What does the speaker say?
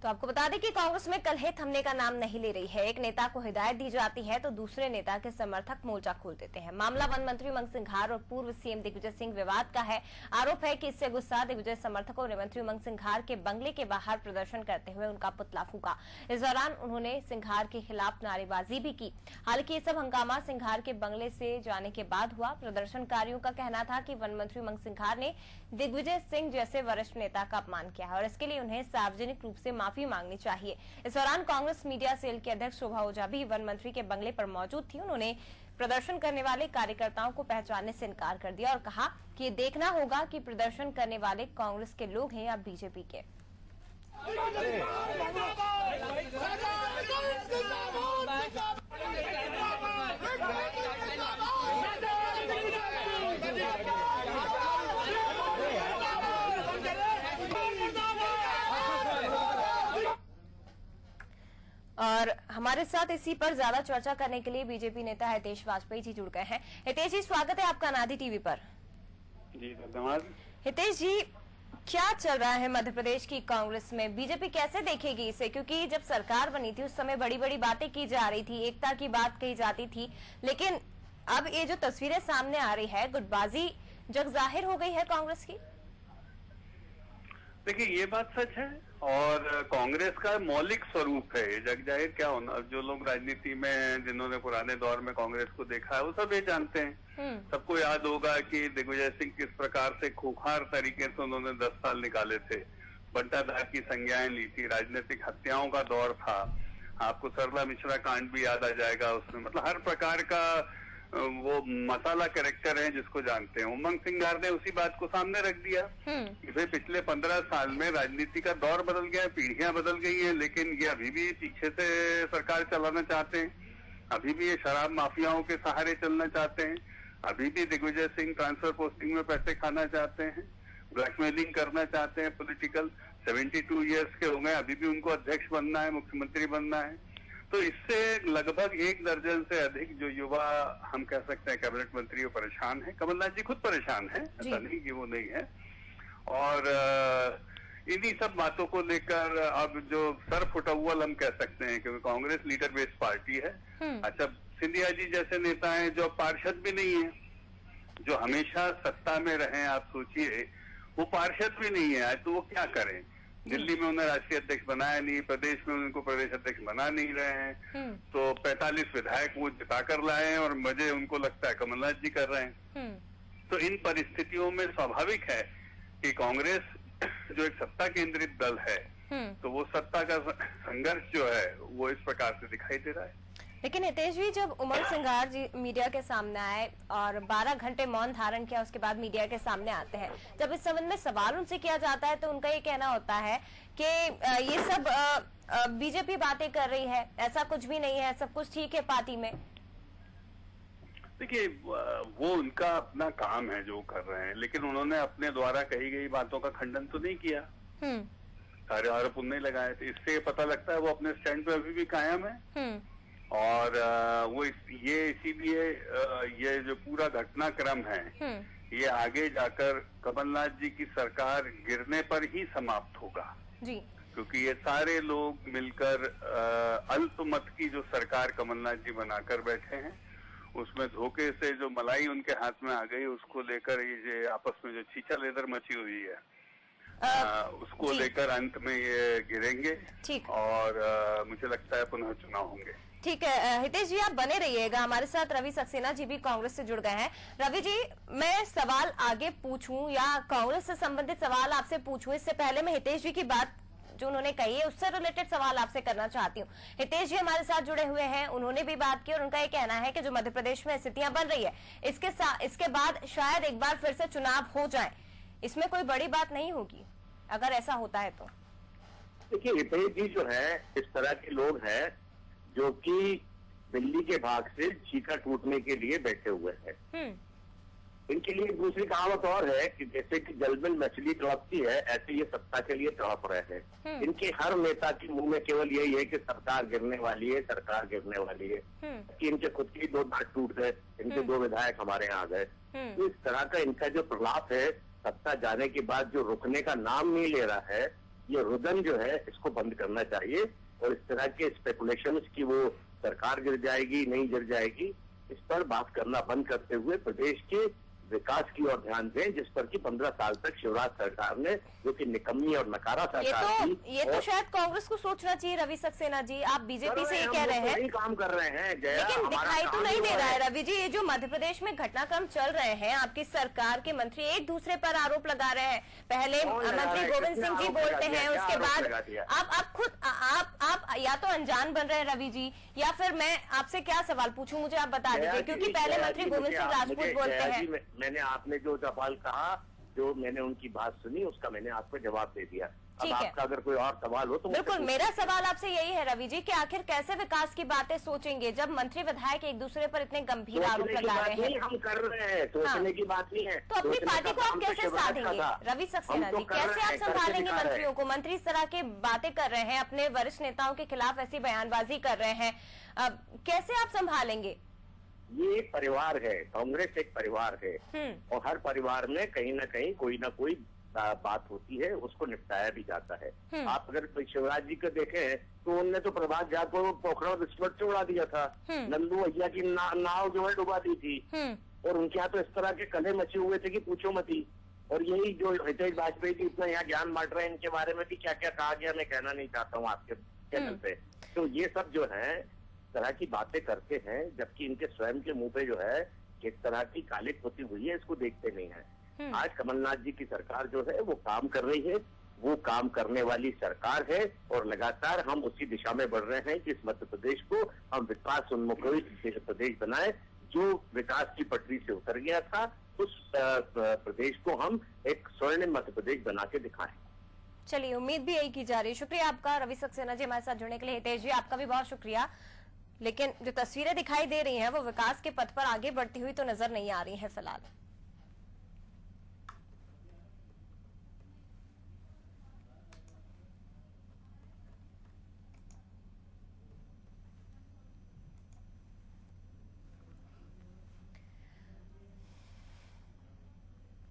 तो आपको बता दें कि कांग्रेस में कलह थमने का नाम नहीं ले रही है। एक नेता को हिदायत दी जाती है तो दूसरे नेता के समर्थक मोर्चा खोल देते हैं। मामला वन मंत्री उमंग सिंघार और पूर्व सीएम दिग्विजय सिंह विवाद का है। आरोप है कि इससे गुस्सा दिग्विजय समर्थकों ने मंत्री उमंग सिंघार के बंगले के बाहर प्रदर्शन करते हुए उनका पुतला फूका। इस दौरान उन्होंने सिंघार के खिलाफ नारेबाजी भी की। हालांकि ये सब हंगामा सिंघार के बंगले से जाने के बाद हुआ। प्रदर्शनकारियों का कहना था कि वन मंत्री उमंग सिंघार ने दिग्विजय सिंह जैसे वरिष्ठ नेता का अपमान किया है और इसके लिए उन्हें सार्वजनिक रूप से माफी मांगनी चाहिए। इस दौरान कांग्रेस मीडिया सेल की अध्यक्ष शोभा ओझा भी वन मंत्री के बंगले पर मौजूद थी। उन्होंने प्रदर्शन करने वाले कार्यकर्ताओं को पहचानने से इनकार कर दिया और कहा कि ये देखना होगा कि प्रदर्शन करने वाले कांग्रेस के लोग हैं या बीजेपी के। और हमारे साथ इसी पर ज्यादा चर्चा करने के लिए बीजेपी नेता हितेश वाजपेयी जी जुड़ गए हैं। हितेश जी, स्वागत है आपका अनादि टीवी पर। जी धन्यवाद। हितेश जी, क्या चल रहा है मध्य प्रदेश की कांग्रेस में? बीजेपी कैसे देखेगी इसे? क्योंकि जब सरकार बनी थी उस समय बड़ी बड़ी बातें की जा रही थी, एकता की बात कही जाती थी, लेकिन अब ये जो तस्वीरें सामने आ रही है, गुटबाजी जग जाहिर हो गई है कांग्रेस की। देखिए, ये बात सच है और कांग्रेस का मौलिक स्वरूप है। ये जग जाहिर क्या होना, अब जो लोग राजनीति में जिन्होंने पुराने दौर में कांग्रेस को देखा है वो सब ये जानते हैं। सबको याद होगा कि दिग्विजय सिंह किस प्रकार से खूंखार तरीके से उन्होंने 10 साल निकाले थे, बंटाधार की संज्ञाएं ली थी, राजनीतिक हत्याओं का दौर था। आपको सरला मिश्रा कांड भी याद आ जाएगा उसमें। मतलब हर प्रकार का वो मसाला कैरेक्टर है जिसको जानते हैं। उमंग सिंघार ने उसी बात को सामने रख दिया कि भाई पिछले 15 साल में राजनीति का दौर बदल गया है, पीढ़ियां बदल गई हैं, लेकिन ये अभी भी पीछे से सरकार चलाना चाहते हैं, अभी भी ये शराब माफियाओं के सहारे चलना चाहते हैं, अभी भी दिग्विजय सिंह ट्रांसफर पोस्टिंग में पैसे खाना चाहते हैं, ब्लैकमेलिंग करना चाहते हैं पॉलिटिकल। 72 ईयर्स के हो गए, अभी भी उनको अध्यक्ष बनना है, मुख्यमंत्री बनना है। तो इससे लगभग 1 दर्जन से अधिक जो युवा, हम कह सकते हैं कैबिनेट मंत्री, वो परेशान है। कमलनाथ जी खुद परेशान है, ऐसा नहीं कि वो नहीं है। और इन्हीं सब बातों को लेकर अब जो सर फुटअव्वल हम कह सकते हैं, क्योंकि कांग्रेस लीडर बेस्ड पार्टी है। अच्छा, सिंधिया जी जैसे नेता हैं जो पार्षद भी नहीं है, जो हमेशा सत्ता में रहे, आप सोचिए वो पार्षद भी नहीं है आज, तो वो क्या करें? दिल्ली में उन्हें राष्ट्रीय अध्यक्ष बनाया नहीं, प्रदेश में उनको प्रदेश अध्यक्ष बना नहीं रहे हैं, तो 45 विधायक वो जिताकर लाए हैं और मजे उनको लगता है कमलनाथ जी कर रहे हैं। तो इन परिस्थितियों में स्वाभाविक है कि कांग्रेस जो एक सत्ता केंद्रित दल है, तो वो सत्ता का संघर्ष जो है वो इस प्रकार से दिखाई दे रहा है। लेकिन हितेश जी, जब उमंग सिंघार जी मीडिया के सामने आए और 12 घंटे मौन धारण किया, उसके बाद मीडिया के सामने आते हैं, जब इस संबंध में सवाल उनसे किया जाता है तो उनका ये कहना होता है कि ये सब बीजेपी बातें कर रही है, ऐसा कुछ भी नहीं है, सब कुछ ठीक है पार्टी में। देखिए, वो उनका अपना काम है जो कर रहे हैं, लेकिन उन्होंने अपने द्वारा कही गई बातों का खंडन तो नहीं किया, सारे आरोप नहीं लगाए थे। इससे पता लगता है वो अपने स्टैंड पे अभी भी कायम है। और वो ये इसीलिए ये जो पूरा घटनाक्रम है ये आगे जाकर कमलनाथ जी की सरकार गिरने पर ही समाप्त होगा जी। क्योंकि ये सारे लोग मिलकर अल्पमत की जो सरकार कमलनाथ जी बनाकर बैठे हैं, उसमें धोखे से जो मलाई उनके हाथ में आ गई, उसको लेकर ये आपस में जो छीछा लेदर मची हुई है, उसको लेकर अंत में ये गिरेंगे और मुझे लगता है पुनः चुनाव होंगे। ठीक है हितेश जी, आप बने रहिएगा हमारे साथ। रवि सक्सेना जी भी कांग्रेस से जुड़ गए हैं। रवि जी, मैं सवाल आगे पूछूं या कांग्रेस से संबंधित सवाल आपसे पूछूं, इससे पहले मैं हितेश जी की बात जो उन्होंने कही है उससे रिलेटेड सवाल आपसे करना चाहती हूँ। हितेश जी हमारे साथ जुड़े हुए हैं, उन्होंने भी बात की और उनका ये कहना है कि जो मध्य प्रदेश में स्थितियां बन रही है, इसके बाद शायद एक बार फिर से चुनाव हो जाए, इसमें कोई बड़ी बात नहीं होगी अगर ऐसा होता है तो। देखिए, हितेश जी जो है इस तरह के लोग हैं जो कि दिल्ली के भाग से चीखा टूटने के लिए बैठे हुए हैं। इनके लिए एक दूसरी कहावत और है कि जैसे कि जल में मछली तड़पती है, ऐसे ये सत्ता के लिए तड़प रहे हैं। इनके हर नेता के मुंह में केवल यही है कि सरकार गिरने वाली है, सरकार गिरने वाली है। कि इनके खुद के 2 दांत टूट गए, इनके 2 विधायक हमारे यहाँ आ गए। तो इस तरह का इनका जो प्रलाप है, सत्ता जाने के बाद जो रुकने का नाम नहीं ले रहा है, ये रुदन जो है इसको बंद करना चाहिए और इस तरह के स्पेकुलेशंस की वो सरकार गिर जाएगी नहीं गिर जाएगी, इस पर बात करना बंद करते हुए प्रदेश के विकास की ओर ध्यान दें, जिस पर कि 15 साल तक शिवराज सरकार ने, जो कि निकम्मी और नकारा सरकार थी। ये तो शायद कांग्रेस को सोचना चाहिए रवि सक्सेना जी, आप बीजेपी से ये कह रहे हैं। सही काम कर रहे हैं जया, लेकिन दिखाई तो नहीं दे रहा है रवि जी, ये जो मध्य प्रदेश में घटनाक्रम चल रहे हैं, आपकी सरकार के मंत्री एक दूसरे पर आरोप लगा रहे हैं। पहले मंत्री गोविंद सिंह जी बोलते हैं, उसके बाद आप खुद आप या तो अनजान बन रहे हैं रवि जी, या फिर मैं आपसे क्या सवाल पूछूं, मुझे आप बता दीजिए, क्योंकि पहले मंत्री गोविंद सिंह राजपूत बोलते हैं। मैंने आपने जो सवाल कहा, जो मैंने उनकी बात सुनी, उसका मैंने आपको जवाब दे दिया। अब आपका अगर कोई और सवाल हो तो बिल्कुल, मेरा सवाल आपसे यही है रवि जी कि आखिर कैसे विकास की बातें सोचेंगे जब मंत्री विधायक एक दूसरे पर इतने गंभीर आरोप लगा रहे हैं। हम कर रहे हैं, सोचने की बात नहीं है। तो अपनी पार्टी को आप कैसे साधेंगे रवि सक्सेना जी, कैसे आप संभालेंगे मंत्रियों को? मंत्री इस तरह की बातें कर रहे हैं, अपने वरिष्ठ नेताओं के खिलाफ ऐसी बयानबाजी कर रहे हैं, कैसे आप संभालेंगे? ये एक परिवार है, कांग्रेस एक परिवार है और हर परिवार में कहीं ना कहीं कोई ना कोई बात होती है, उसको निपटाया भी जाता है। आप अगर शिवराज जी को देखें तो उनने तो प्रभात झा को पोखरा विस्फोट से उड़ा दिया था, नंदू भैया की नाव जो है डुबा दी थी, और उनके यहाँ तो इस तरह के कलह मचे हुए थे कि पूछो मती। और यही जो हितेश वाजपेयी जी इतना यहाँ ज्ञान बांट रहे हैं, इनके बारे में भी क्या क्या कहा गया मैं कहना नहीं चाहता हूँ आपके चैनल पे। तो ये सब जो है तरह की बातें करते हैं, जबकि इनके स्वयं के मुंह पे जो है किस तरह की काली पोती हुई है, इसको देखते नहीं है। आज कमलनाथ जी की सरकार जो है वो काम कर रही है, वो काम करने वाली सरकार है और लगातार हम उसी दिशा में बढ़ रहे हैं कि इस मध्य प्रदेश को हम विकास उन्मुख प्रदेश बनाए। जो विकास की पटरी से उतर गया था, उस प्रदेश को हम एक स्वर्णिम मध्य प्रदेश बना के दिखाएं। चलिए, उम्मीद भी यही की जा रही है। शुक्रिया आपका रवि सक्सेना जी हमारे साथ जुड़ने के लिए। हितेश जी आपका भी बहुत शुक्रिया। लेकिन जो तस्वीरें दिखाई दे रही हैं वो विकास के पथ पर आगे बढ़ती हुई तो नजर नहीं आ रही है फिलहाल।